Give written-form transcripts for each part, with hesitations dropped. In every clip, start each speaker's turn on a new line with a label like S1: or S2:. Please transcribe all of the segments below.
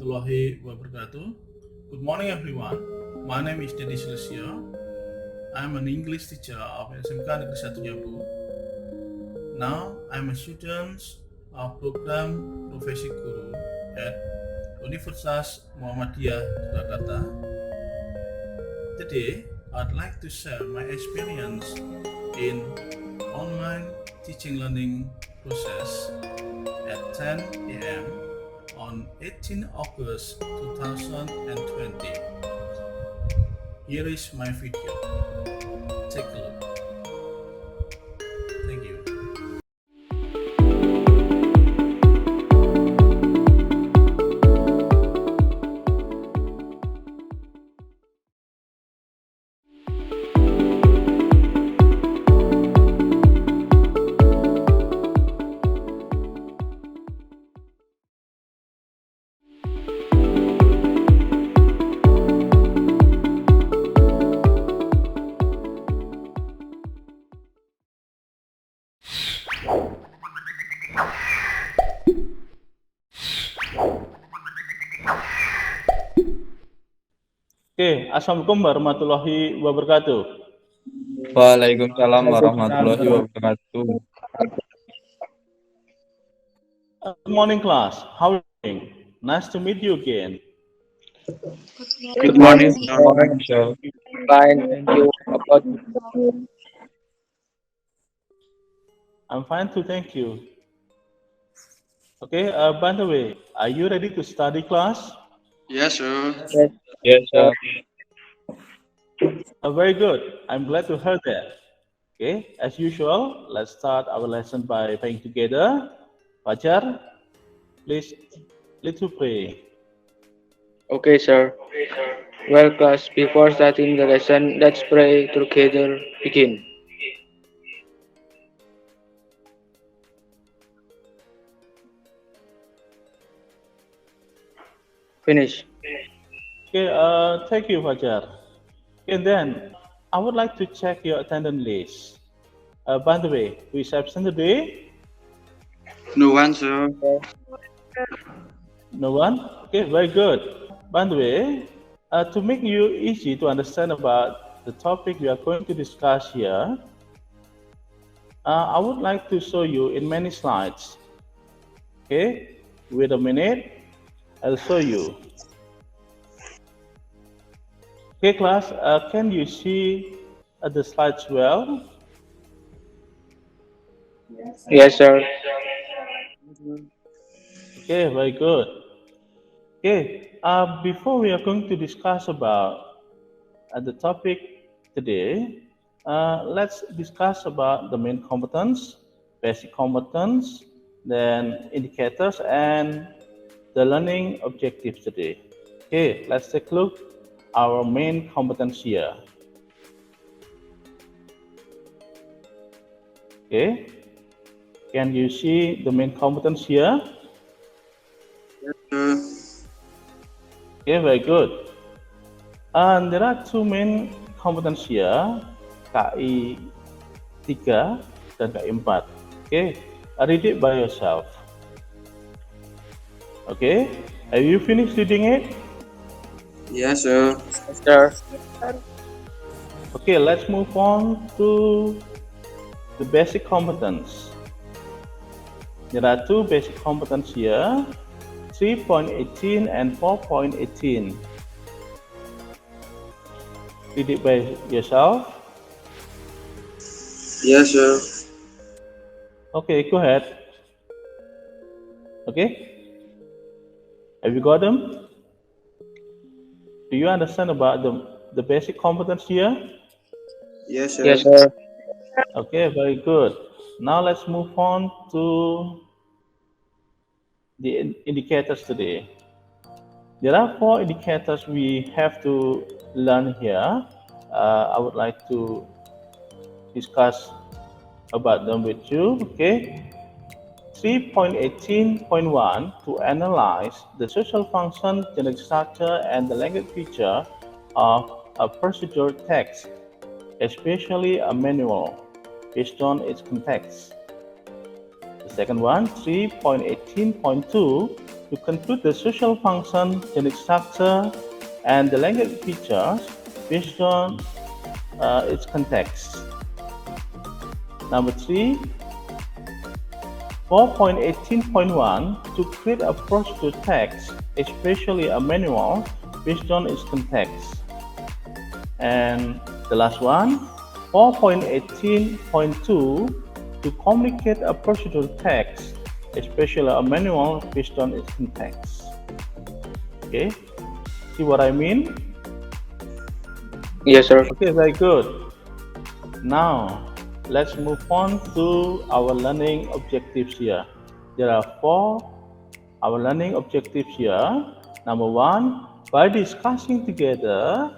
S1: warahmatullahi wabarakatuh. Good morning everyone. My name is Dendi Sulistiyo. I am an English teacher of SMK Negeri 1 Jambu. Now I am a student of program Profesi Guru at Universitas Muhammadiyah Jakarta. Today I'd like to share my experience in online teaching learning process at 10 a.m. on 18 August 2020. Here is my video. Take a look. Thank you. Assalamualaikum warahmatullahi wabarakatuh.
S2: Waalaikumsalam warahmatullahi wabarakatuh.
S1: Good morning, class. How are you doing? Nice to meet you again.
S2: Good morning, sir.
S3: Fine, thank you. About
S1: I'm fine too, thank you. Okay, by the way, are you ready to study, class?
S4: Yes, sir.
S2: Yes, sir.
S1: Very good. I'm glad to hear that. Okay, as usual, let's start our lesson by praying together. Fajar, please lead to pray.
S3: okay, sir. Well, class, before starting the lesson, let's pray together. Begin. Finish.
S1: Okay, thank you, Fajar. And then, I would like to check your attendance list. By the way, who is absent today?
S4: No one, sir.
S1: No one? Okay, very good. By the way, to make you easy to understand about the topic we are going to discuss here, I would like to show you in many slides. Okay, wait a minute, I'll show you. Okay, class, can you see the slides well?
S3: Yes, sir.
S1: Okay, very good. Okay, before we are going to discuss about the topic today, let's discuss about the main competence, basic competence, then indicators, and the learning objectives today. Okay, let's take a look our main competence here. Okay, can you see the main competence here?
S4: Sir.
S1: Okay, very good. And there are two main competence here, KI 3 dan KI 4. Okay, read it by yourself. Okay, have you finished reading it?
S4: Yes, sir.
S3: Yes, sir.
S1: Okay, let's move on to the basic competence. There are two basic competence here, 3.18 and 4.18. Read it by yourself.
S4: Yes, sir.
S1: Okay, go ahead. Okay, have you got them? Do you understand about the basic competence here?
S4: Yes, sir.
S3: Yes, sir.
S1: Okay, very good. Now let's move on to the indicators today. There are 4 indicators we have to learn here. I would like to discuss about them with you. Okay, 3.18.1 to analyze the social function, genetic structure, and the language feature of a procedure text, especially a manual, based on its context. The second one, 3.18.2, to conclude the social function, genetic structure, and the language features based on its context. Number 3, 4.18.1 to create a procedure text, especially a manual, based on its context. And the last one, 4.18.2 to communicate a procedural text, especially a manual, based on its context. Okay, see what I mean?
S3: Yes, sir.
S1: Okay, very good. Now, let's move on to our learning objectives here. There are 4 our learning objectives here. Number 1, by discussing together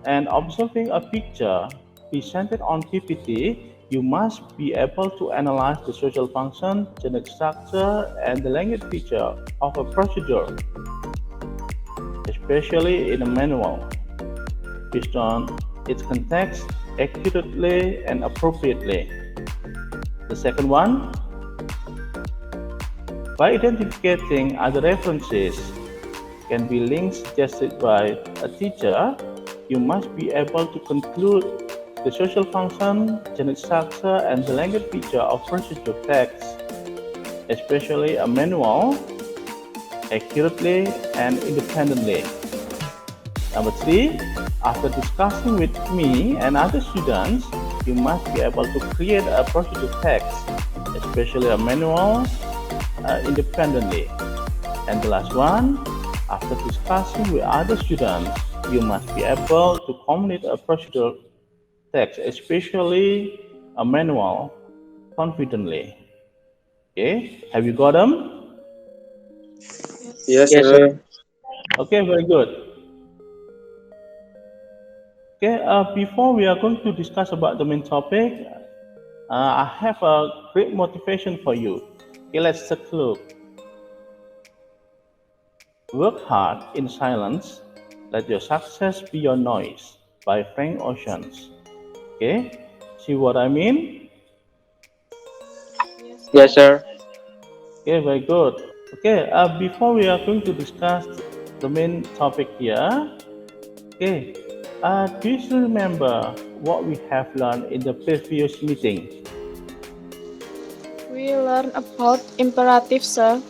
S1: and observing a picture presented on PPT, you must be able to analyze the social function, genetic structure, and the language feature of a procedure, especially in a manual, based on its context, accurately and appropriately. The second one, by identifying other references, can be links suggested by a teacher, you must be able to conclude the social function, genetic structure, and the language feature of procedure text, especially a manual, accurately and independently. Number 3, after discussing with me and other students, you must be able to create a procedure text, especially a manual, independently. And the last one, after discussing with other students, you must be able to communicate a procedural text, especially a manual, confidently. Okay, have you got them?
S4: Yes,
S3: Yes,
S4: sir.
S3: sir.
S1: Okay, very good. Okay, before we are going to discuss about the main topic, I have a great motivation for you. Okay, let's take a look. Work hard in silence. Let your success be your noise by Frank Oceans. Okay, see what I mean?
S3: Yes, sir.
S1: Okay, very good. Okay, before we are going to discuss the main topic here, okay, do you still remember what we have learned in the previous meeting?
S5: We learn about imperative, sir.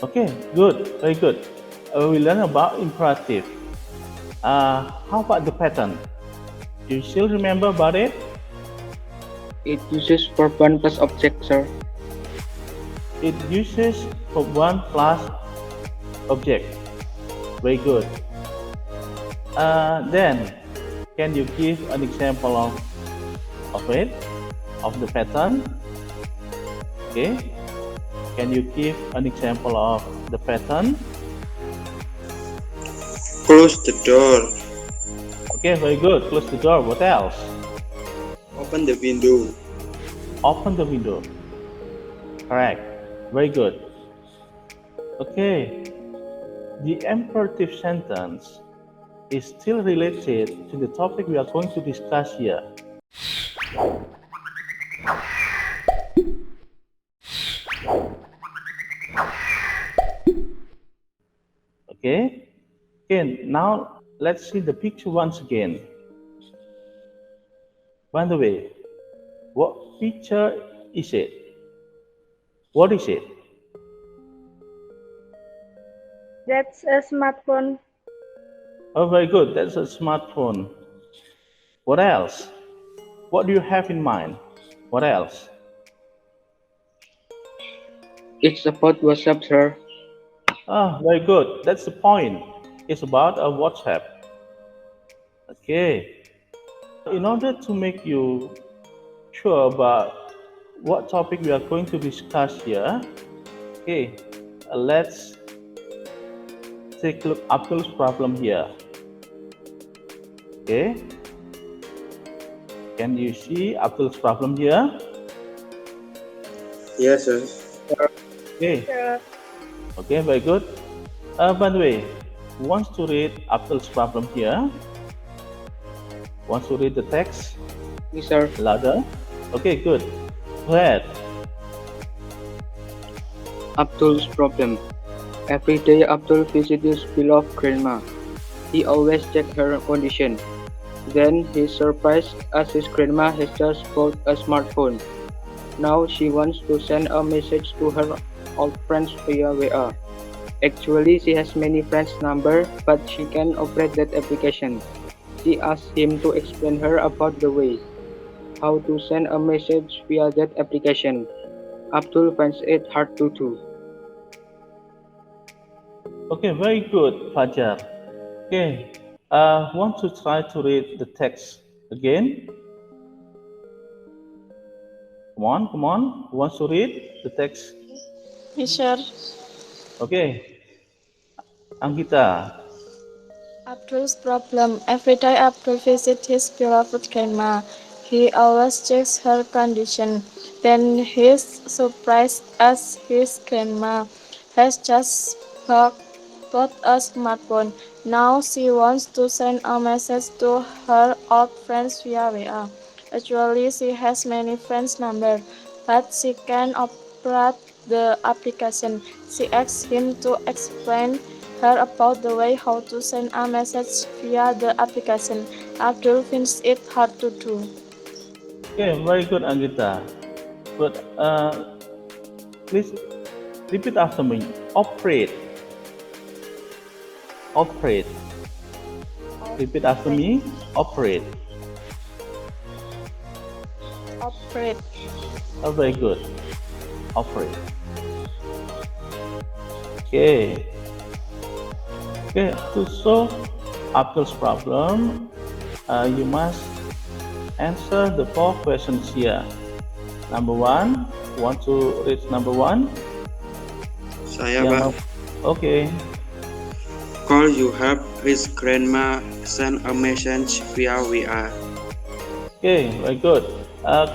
S1: Okay, good, very good. We learn about imperative. How about the pattern? Do you still remember about it?
S3: It uses verb plus object, sir.
S1: It uses verb plus object. Very good. Then, can you give an example of it, of the pattern? Okay. Can you give an example of the pattern?
S4: Close the door.
S1: Okay, very good. Close the door. What else?
S4: Open the window.
S1: Open the window. Correct. Very good. Okay. The imperative sentence is still related to the topic we are going to discuss here. Okay. Okay, now let's see the picture once again. By the way, what picture is it? What is it?
S5: That's a smartphone.
S1: Oh, very good. That's a smartphone. What else? What do you have in mind? What else?
S3: It's about WhatsApp, sir.
S1: Ah, very good. That's the point. It's about a WhatsApp. Okay. In order to make you sure about what topic we are going to discuss here, okay, let's take a look at Abdul's problem here. Okay. Can you see Abdul's problem here?
S4: Yes, sir.
S1: Okay.
S5: Sir.
S1: Okay, very good. By the way, who wants to read Abdul's problem here? Wants to read the text
S3: Yes, sir.
S1: louder? Okay, good. Go ahead.
S3: Abdul's problem. Every day Abdul visits his beloved grandma. He always checks her condition. Then he's surprised as his grandma has just bought a smartphone. Now she wants to send a message to her old friends via WA. Actually, she has many friends' number, but she can operate that application. She asks him to explain her about the way, how to send a message via that application. Abdul finds it hard to do.
S1: Okay, very good, Fajar. Okay, want to try to read the text again? Come on. Who wants to read the text?
S5: Yes, sir.
S1: Okay, Anggita.
S5: Abdul's problem. Every day Abdul visits his beloved grandma. He always checks her condition. Then he's surprised as his grandma has just bought a smartphone. Now she wants to send a message to her old friends via WA. Actually, she has many friends' number, but she can operate the application. She asks him to explain her about the way how to send a message via the application. Abdul finds it hard to do.
S1: Okay, very good, Anggita. But please repeat after me. Operate. Operate. Repeat after me. Operate.
S5: Operate.
S1: Oh, very good. Operate. Okay. Okay, to solve Abdul's problem, you must answer the 4 questions here. Number 1, want to read number 1?
S4: Saya, Pak.
S1: Okay.
S4: Call you help his grandma send a message via WA.
S1: Okay, very good.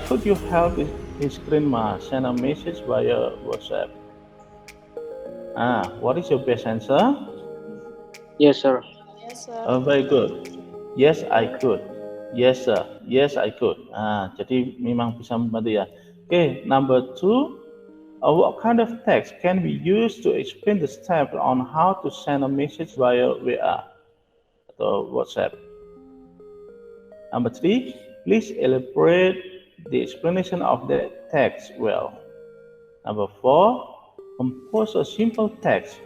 S1: Could you help his grandma send a message via WhatsApp? What is your best answer?
S3: Yes, sir.
S5: Yes, sir.
S1: Very good. Yes, I could. Yes, sir. Yes, I could. Jadi memang bisa membantu ya. Okay, number 2. What kind of text can we use to explain the steps on how to send a message via WA atau WhatsApp? Number 3. Please elaborate the explanation of the text well. Number 4. Compose a simple text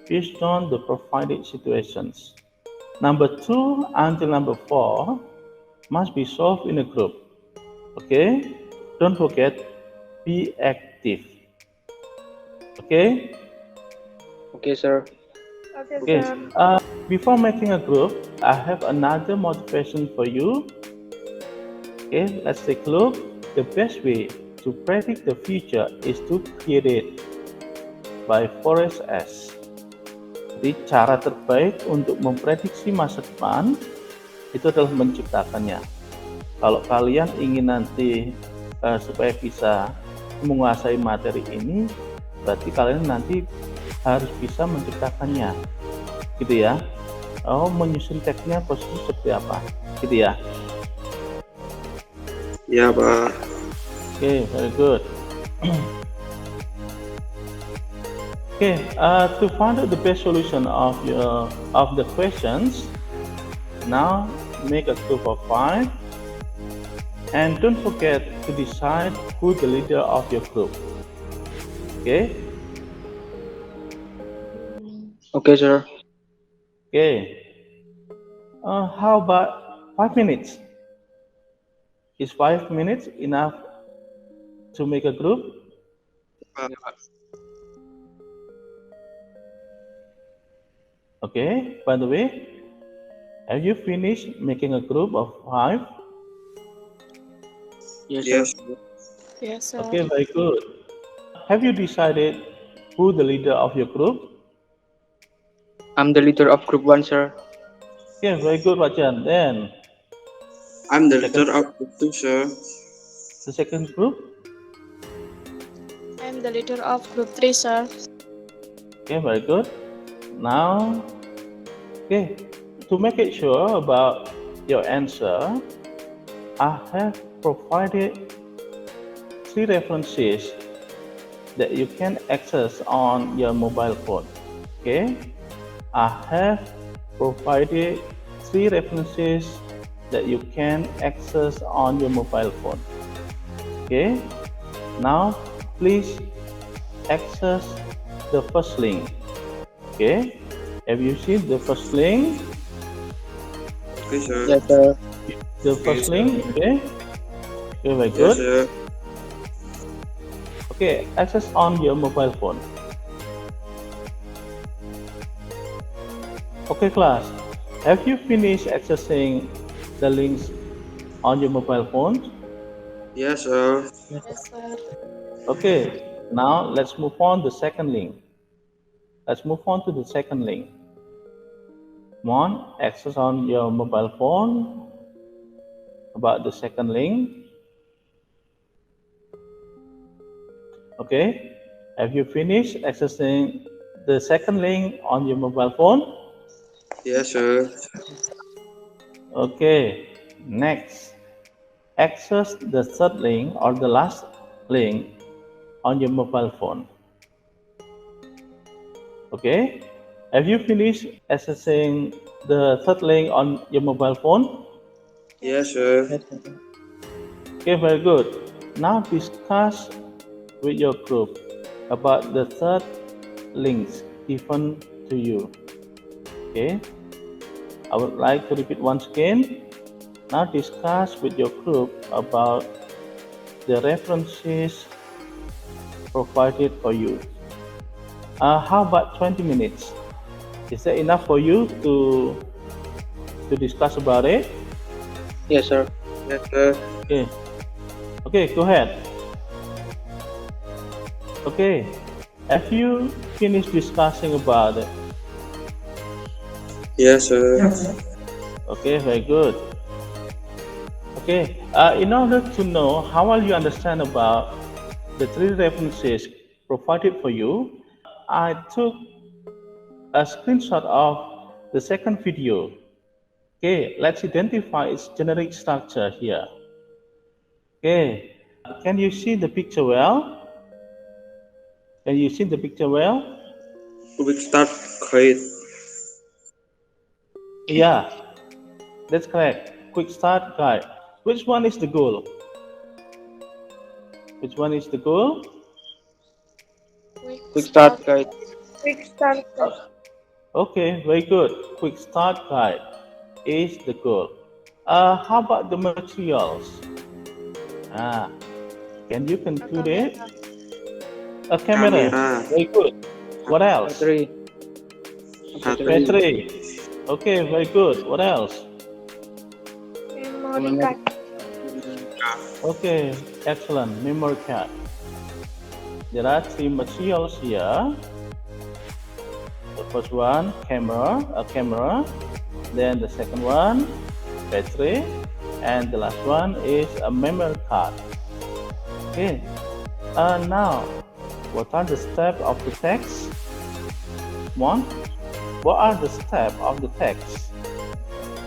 S1: based on the provided situations. Number 2 until number 4 must be solved in a group. Okay? Don't forget, be active. Okay?
S3: Okay, sir.
S5: Okay,
S1: Okay.
S5: sir.
S1: Before making a group, I have another motivation for you. Okay, let's take a look. The best way to predict the future is to create it by Forrest S. Jadi cara terbaik untuk memprediksi masa depan itu adalah menciptakannya. Kalau kalian ingin nanti supaya bisa menguasai materi ini, berarti kalian nanti harus bisa menciptakannya, gitu ya. Menyusun teksnya posisi seperti apa, gitu ya.
S4: Ya, Pak.
S1: Okay, very good. Okay, to find out the best solution of the questions, now make a group of 5, and don't forget to decide who the leader of your group. Okay.
S3: Okay, sir.
S1: Okay. How about 5 minutes? Is 5 minutes enough to make a group? Okay. By the way, have you finished making a group of 5?
S3: Yes, sir.
S4: Yes.
S5: Yes, sir.
S1: Okay, very good. Have you decided who the leader of your group?
S3: I'm the leader of group 1, sir.
S1: Okay, very good, Rajan. Then
S4: I'm the leader of group 2, sir.
S1: the second group.
S5: I'm the leader of group 3, sir.
S1: Okay, very good. Now, okay, to make it sure about your answer, I have provided 3 references that you can access on your mobile phone. Okay, I have provided 3 references that you can access on your mobile phone. Okay, now please access the first link. Okay, have you seen the first link?
S4: Okay, sir.
S3: Yes, sir.
S1: The first link, okay? Okay, very
S4: Yes,
S1: good.
S4: sir.
S1: Okay, access on your mobile phone. Okay, class, have you finished accessing the links on your mobile phone?
S4: Yes, sir.
S5: Yes, sir.
S1: Okay, now let's move on to the second link. Let's move on to the second link. Come on, access on your mobile phone about the second link. Okay, have you finished accessing the second link on your mobile phone?
S4: Yes, sir.
S1: Okay, next, access the third link or the last link on your mobile phone. Okay, have you finished accessing the third link on your mobile phone?
S4: Yes, sir.
S3: Yes, sir.
S1: Okay, very good. Now discuss with your group about the third links given to you. Okay, I would like to repeat once again. Now discuss with your group about the references provided for you. How about 20 minutes? Is that enough for you to discuss about it?
S3: Yes, sir.
S4: Yes, sir.
S1: Okay. Okay, go ahead. Okay. Have you finished discussing about it?
S4: Yes, sir.
S1: Okay, very good. Okay. In order to know how well you understand about the 3 references provided for you, I took a screenshot of the second video. Okay, let's identify its generic structure here. Okay, can you see the picture well? Can you see the picture well?
S4: Quick start guide.
S1: Yeah, that's correct. Quick start guide. Which one is the goal? Which one is the goal?
S3: Quick start guide.
S1: Okay, very good. Quick start guide is the goal. How about the materials? Can you conclude it? A camera.
S4: Camera.
S1: Very good. What else?
S3: Battery.
S1: Battery. Okay, very good. What else?
S3: Memory card.
S1: Okay, excellent. Memory card. There are 3 materials here. The first one, a camera. Then the second one, battery. And the last one is a memory card. Okay. Now, what are the steps of the text? One, what are the steps of the text?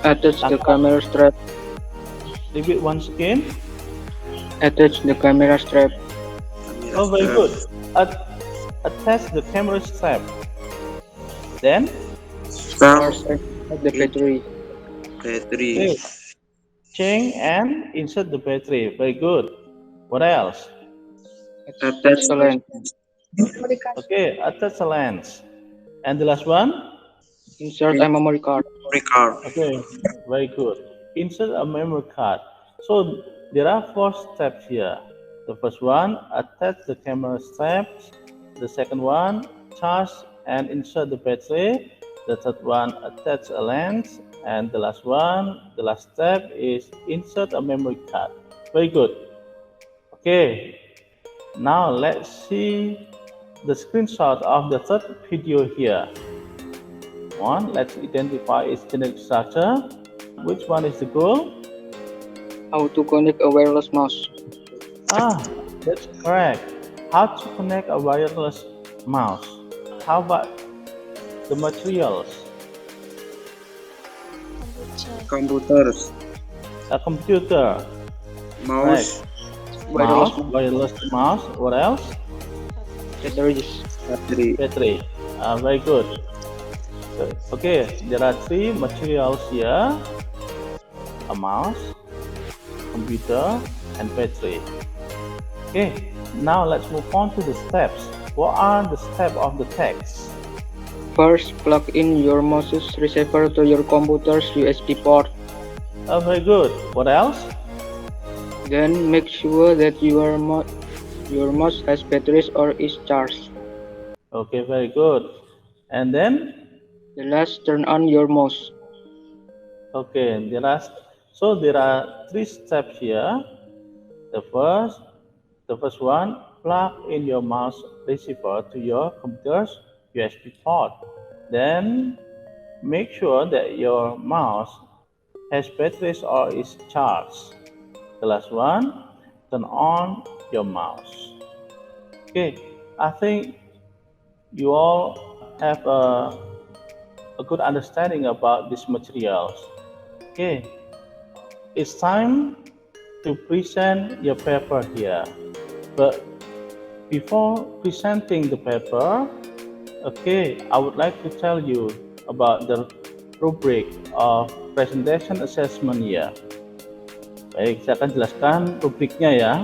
S3: Attach the camera strap.
S1: Repeat once again.
S3: Attach the camera strap.
S1: Oh, very good. Attach the camera strap. Then,
S3: Power
S4: Start
S3: of the battery.
S4: battery.
S1: okay, change and insert the battery. Very good. What else?
S3: Attach the lens.
S1: Okay, attach the lens. And the last one?
S3: Insert a memory card.
S4: Memory card.
S1: Okay, very good. Insert a memory card. So there are 4 steps here. The first one, attach the camera straps. The second one, charge and insert the battery. The third one, attach a lens. And the last one, the last step is insert a memory card. Very good. Okay, now let's see the screenshot of the third video here. One, let's identify its generic structure. Which one is the goal?
S3: How to connect a wireless mouse.
S1: That's correct. How to connect a wireless mouse. How about the materials?
S4: Computers.
S1: A computer.
S4: Mouse.
S1: Mouse, wireless mouse. What else?
S3: Batteries.
S1: Battery. Very good. Okay, there are three materials here: a mouse, computer, and battery. Okay, now let's move on to the steps. What are the steps of the text?
S3: First, plug in your mouse's receiver to your computer's USB port.
S1: Very good. What else?
S3: Then make sure that your mouse has batteries or is charged.
S1: Okay, very good. And then,
S3: The last, turn on your mouse.
S1: okay, there are three steps here. The first one, plug in your mouse receiver to your computer's USB port. Then make sure that your mouse has batteries or is charged. The last one, turn on your mouse. Okay, I think you all have a good understanding about these materials. Okay, it's time to present your paper here. But before presenting the paper, okay, I would like to tell you about the rubric of presentation assessment here. Baik, saya akan jelaskan rubriknya ya.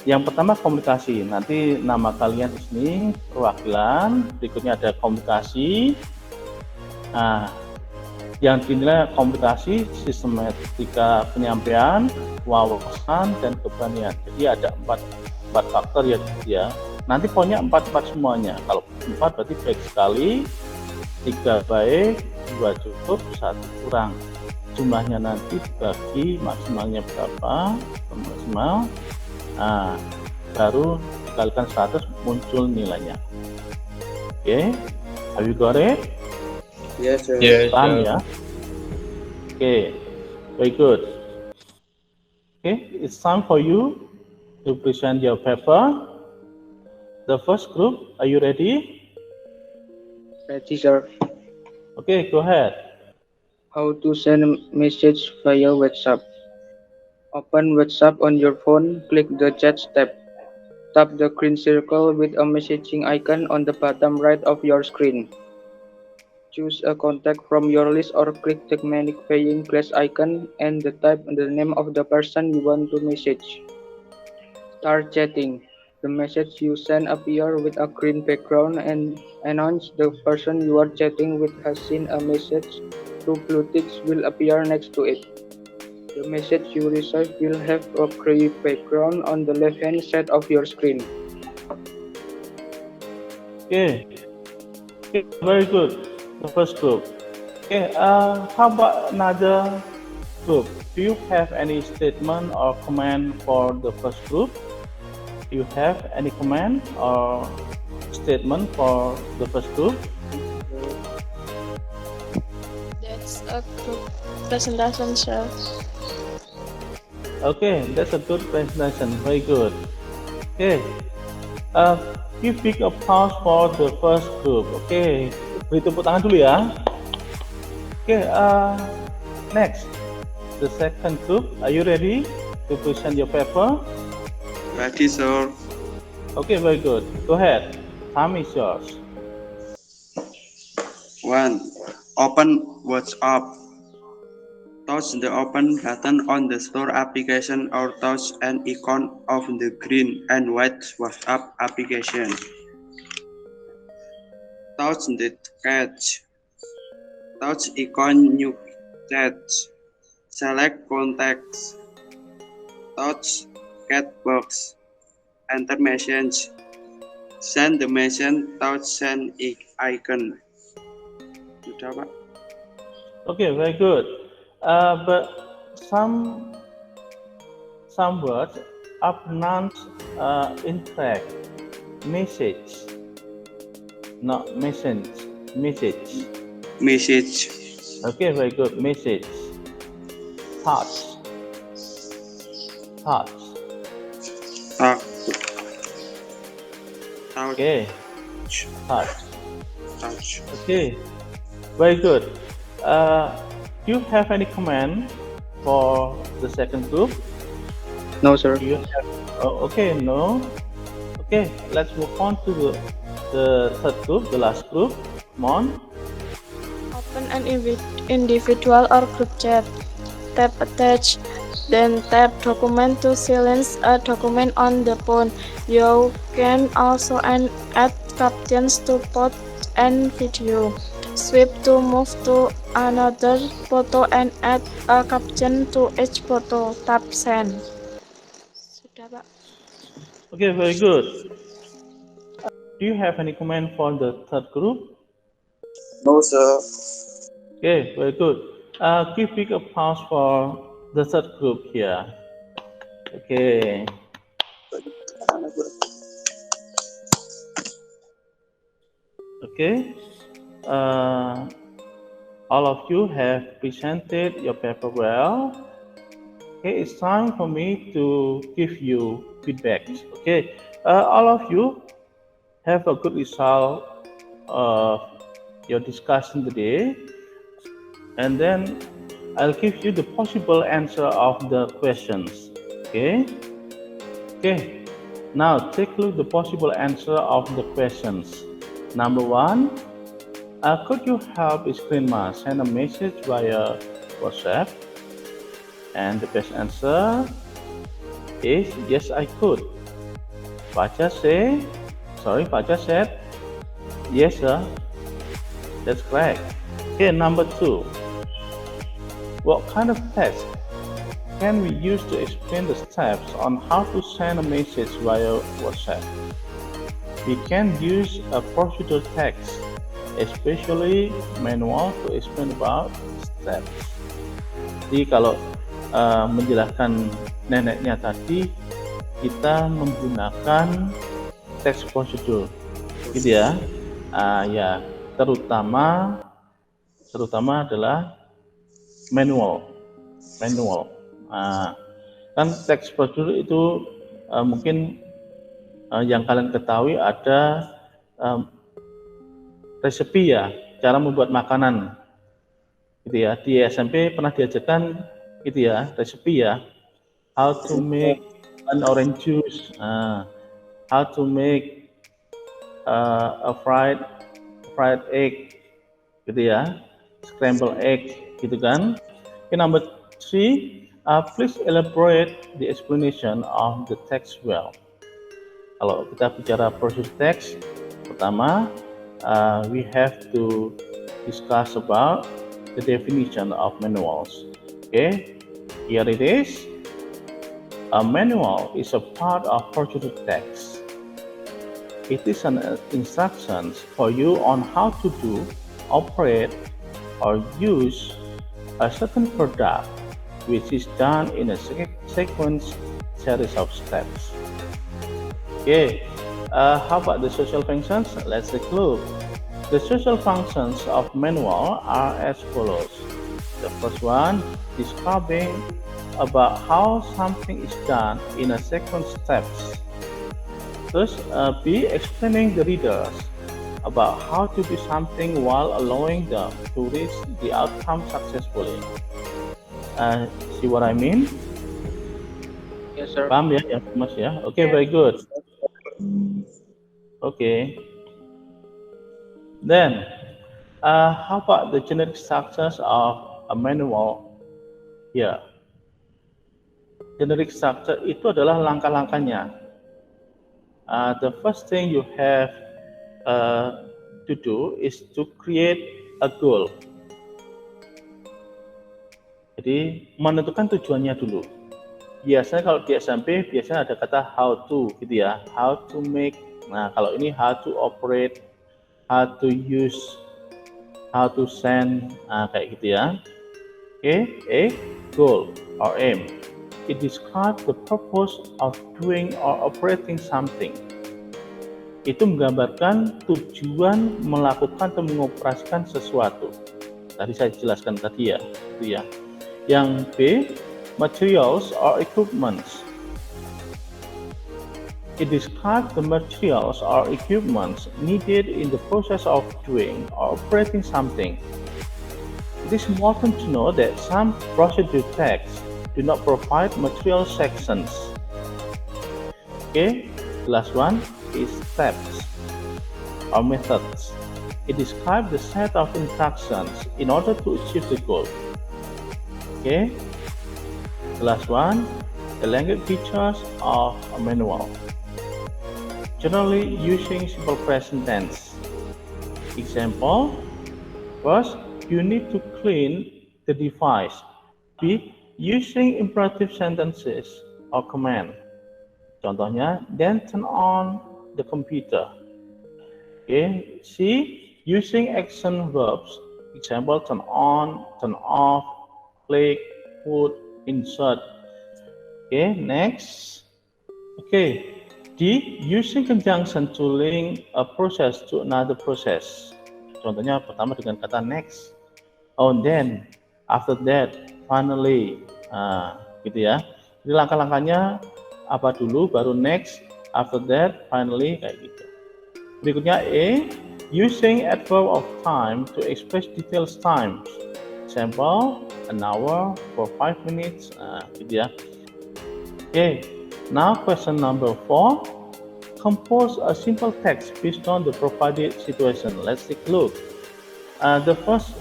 S1: Yang pertama komunikasi. Nanti nama kalian di sini perwakilan. Berikutnya ada komunikasi. Nah, yang dinilai komunikasi, sistematika penyampaian, wawasan, dan keberanian. Jadi ada empat faktor ya. Nanti poinnya 4 semuanya. Kalau 4 berarti baik sekali, 3 baik, 2 cukup, 1 kurang. Jumlahnya nanti dibagi maksimalnya berapa, maksimal. Nah, baru dikalikan 100 muncul nilainya. Okay, have you got it?
S4: Yes, sir.
S2: Yes,
S1: Paham
S2: sir.
S1: ya? Okay, very good. Okay, it's time for you to present your paper. The first group, are you ready?
S3: Ready, sir.
S1: Okay, go ahead.
S3: How to send a message via WhatsApp. Open WhatsApp on your phone, click the chat tab. Tap the green circle with a messaging icon on the bottom right of your screen. Choose a contact from your list or click the magnifying glass icon and type the name of the person you want to message. Start chatting. The message you send appear with a green background and announce the person you are chatting with has seen a message. Two blue ticks will appear next to it. The message you receive will have a gray background on the left-hand side of your screen.
S1: Okay, very good. The first group. Okay, how about another group? Do you have any statement or comment for the first group? Do you have any comment or statement for the first group?
S5: That's a group presentation, sir.
S1: Okay, that's a good presentation. Very good. Okay, give big applause for the first group. Okay, beri tepuk tangan dulu ya. Okay, next, the second group. Are you ready to present your paper?
S4: Ready, sir.
S1: Okay, very good. Go ahead. Time is yours.
S4: 1. Open WhatsApp. Touch the open button on the store application or touch an icon of the green and white WhatsApp application. Touch the catch. Touch icon new chat. Select contacts. Touch cat box. Enter message. Send the message. Touch send icon. Sudah, Pak?
S1: Okay, very good. But some words are pronounced incorrect. Message, not message. Message.
S4: Message.
S1: Okay, very good. Message. Touch. Touch.
S4: Touch.
S1: Okay. Touch.
S4: Touch.
S1: Okay. Very good. Do you have any comment for the second group?
S3: No, sir.
S1: Do you have? Oh, okay, no. Okay, let's move on to the third group, the last group. Come on.
S5: Open an individual or group chat. Tap attach. Then tap document to silence a document on the phone. You can also add captions to post and video. Swipe to move to another photo and add a caption to each photo. Tap send. Sudah, Pak.
S1: Okay, very good. Do you have any comment for the third group?
S4: No, sir.
S1: Okay, very good. Give big applause for the third group here. Okay. Okay. All of you have presented your paper well. Okay, it's time for me to give you feedback. Okay, all of you have a good result of your discussion today, and then I'll give you the possible answer of the questions. Okay. Now take a look at the possible answer of the questions. Number 1, could you help Iskrima send a message via WhatsApp? And the best answer is yes, I could. Fajar said, yes, sir. That's correct. Okay, number 2. What kind of text can we use to explain the steps on how to send a message via WhatsApp? We can use a procedure text, especially manual, to explain about steps. Jadi kalau menjelaskan neneknya tadi, kita menggunakan teks prosedur, gitu ya. Ya, terutama adalah manual. Kan teks prosedur itu mungkin yang kalian ketahui ada resepi ya, cara membuat makanan, gitu ya. Di SMP pernah diajarkan gitu ya, resepi ya, how to make an orange juice, how to make a fried egg, gitu ya, scrambled egg, gitu kan. Okay, number 3, please elaborate the explanation of the text well. Kalau kita bicara procedure text, pertama we have to discuss about the definition of manuals. Okay, here it is. A manual is a part of procedure text. It is an instructions for you on how to do, operate, or use a certain product, which is done in a sequence series of steps. Okay, how about the social functions? Let's take a look. The social functions of manual are as follows. The first one, describing about how something is done in a sequence steps. First, B, explaining the readers about how to do something while allowing them to reach the outcome successfully. See what I mean?
S3: Yes, sir.
S1: Paham ya, Mas ya? Okay, very good. Okay. Then, how about the generic structures of a manual here? Generic structure itu adalah langkah-langkahnya. The first thing you have to do is to create a goal. Jadi menentukan tujuannya dulu. Biasanya kalau di SMP biasanya ada kata how to, gitu ya, how to make. Nah, kalau ini how to operate, how to use, how to send, kayak gitu ya. Okay, A, goal or aim. It describes the purpose of doing or operating something. Itu menggambarkan tujuan melakukan atau mengoperasikan sesuatu. Tadi saya jelaskan tadi ya, itu ya. Yang B, materials or equipments. It describes the materials or equipments needed in the process of doing or operating something. It is important to know that some procedure texts do not provide material sections. Okay, the last one, is steps or methods. It describes the set of instructions in order to achieve the goal. Okay. The last one, the language features of a manual. Generally using simple present tense. Example, first, you need to clean the device. B, using imperative sentences or command. Contohnya, then turn on the computer. Okay. C, using action verbs. Example, turn on, turn off, click, put, insert. Okay, next. Okay, D, using conjunction to link a process to another process. Contohnya pertama dengan kata next. Oh, then, after that, finally. Gitu ya. Jadi langkah-langkahnya apa dulu, baru next, after that, finally, kayak gitu. Berikutnya E, using adverb of time to express details times. Example, an hour for 5 minutes, gitu ya. Okay, now question number 4. Compose a simple text based on the provided situation. Let's take a look. The first,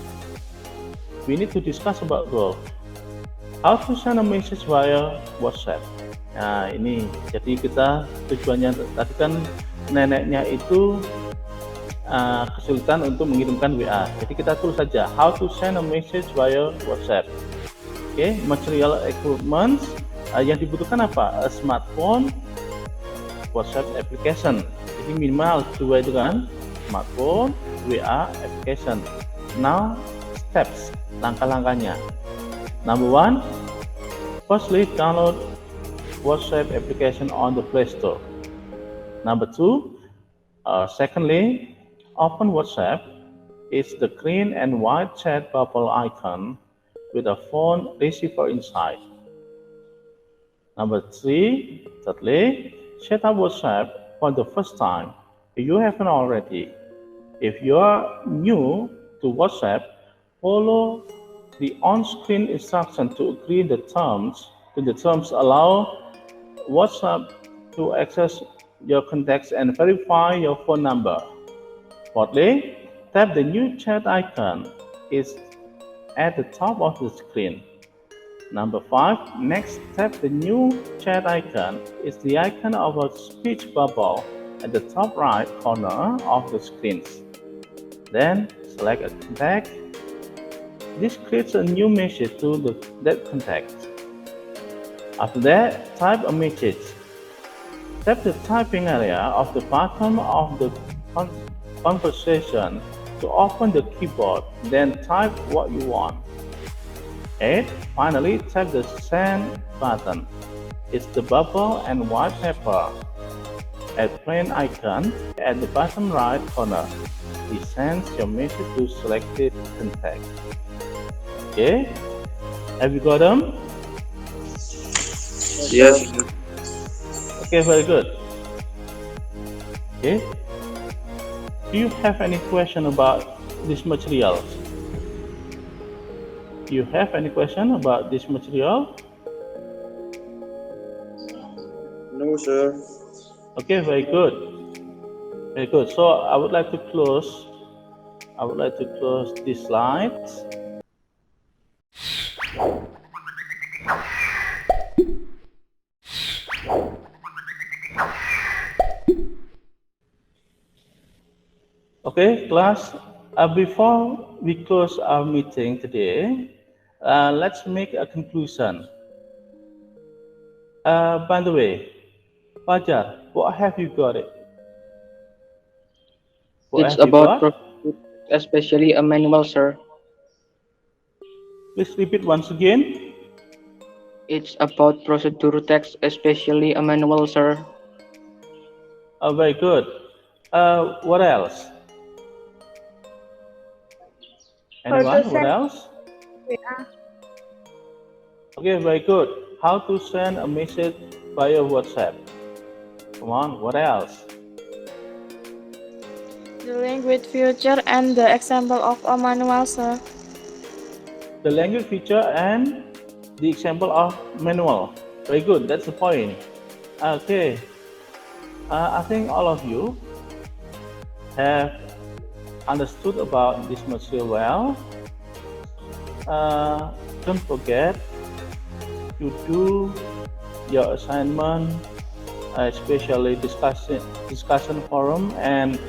S1: we need to discuss about goal. How to send a message via WhatsApp. Nah, ini jadi kita tujuannya tadi kan neneknya itu kesulitan untuk mengirimkan WA. Jadi kita tulis saja how to send a message via WhatsApp. Okay, material equipment yang dibutuhkan apa? A smartphone, WhatsApp application. Jadi minimal 2 itu kan, smartphone, WA application. Now steps, langkah-langkahnya. Number 1, firstly download WhatsApp application on the Play Store. Number 2, secondly, open WhatsApp. It's the green and white chat bubble icon with a phone receiver inside. Number 3, thirdly, set up WhatsApp for the first time if you haven't already. If you are new to WhatsApp, follow the on-screen instruction to agree the terms. The terms allow WhatsApp to access your contacts and verify your phone number. Fourthly, tap the new chat icon. It's at the top of the screen. Number 5, next tap the new chat icon. It's the icon of a speech bubble at the top right corner of the screen. Then select a contact. This creates a new message to that contact. After that, type a message. Tap the typing area of the bottom of the conversation to open the keyboard, then type what you want. 8. Finally, tap the send button. It's the bubble and white paper at plain icon at the bottom right corner. It sends your message to selected contact. Okay, have you got them?
S2: Yes.
S1: Okay, very good. Okay, do you have any question about this material? Do you have any question about this material?
S4: No, sir.
S1: Okay, very good. Very good. So I would like to close this slide. Okay, class. Before we close our meeting today, let's make a conclusion. By the way, Fajar, what have you got it?
S3: It's about especially a manual, sir.
S1: Please repeat once again.
S3: It's about procedure text, especially a manual, sir.
S1: Very good. What else? Anyone? What else?
S5: Yeah.
S1: Okay, very good. How to send a message via WhatsApp? Come on, what else?
S5: The language feature and the example of a manual, sir.
S1: The language feature and the example of manual. Very good, that's the point. Okay. I think all of you have understood about this material well. Don't forget to do your assignment, especially discussion forum and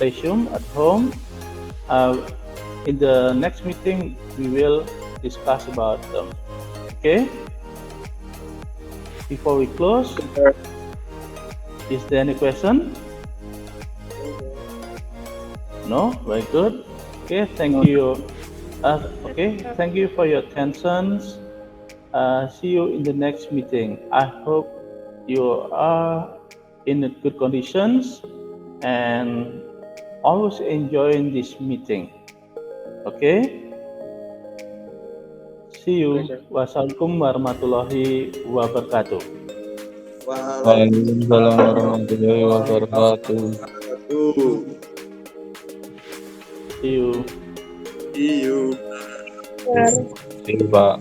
S1: resume at home. In the next meeting, we will discuss about them. Okay? Before we close, is there any question? No? Very good. Okay, thank you. Thank you for your attention. See you in the next meeting. I hope you are in good conditions and always enjoying this meeting. Okay? See you. Wassalamualaikum warahmatullahi wabarakatuh.
S2: Waalaikumsalam warahmatullahi wabarakatuh.
S1: See you.
S4: See you.
S2: See you, Pak.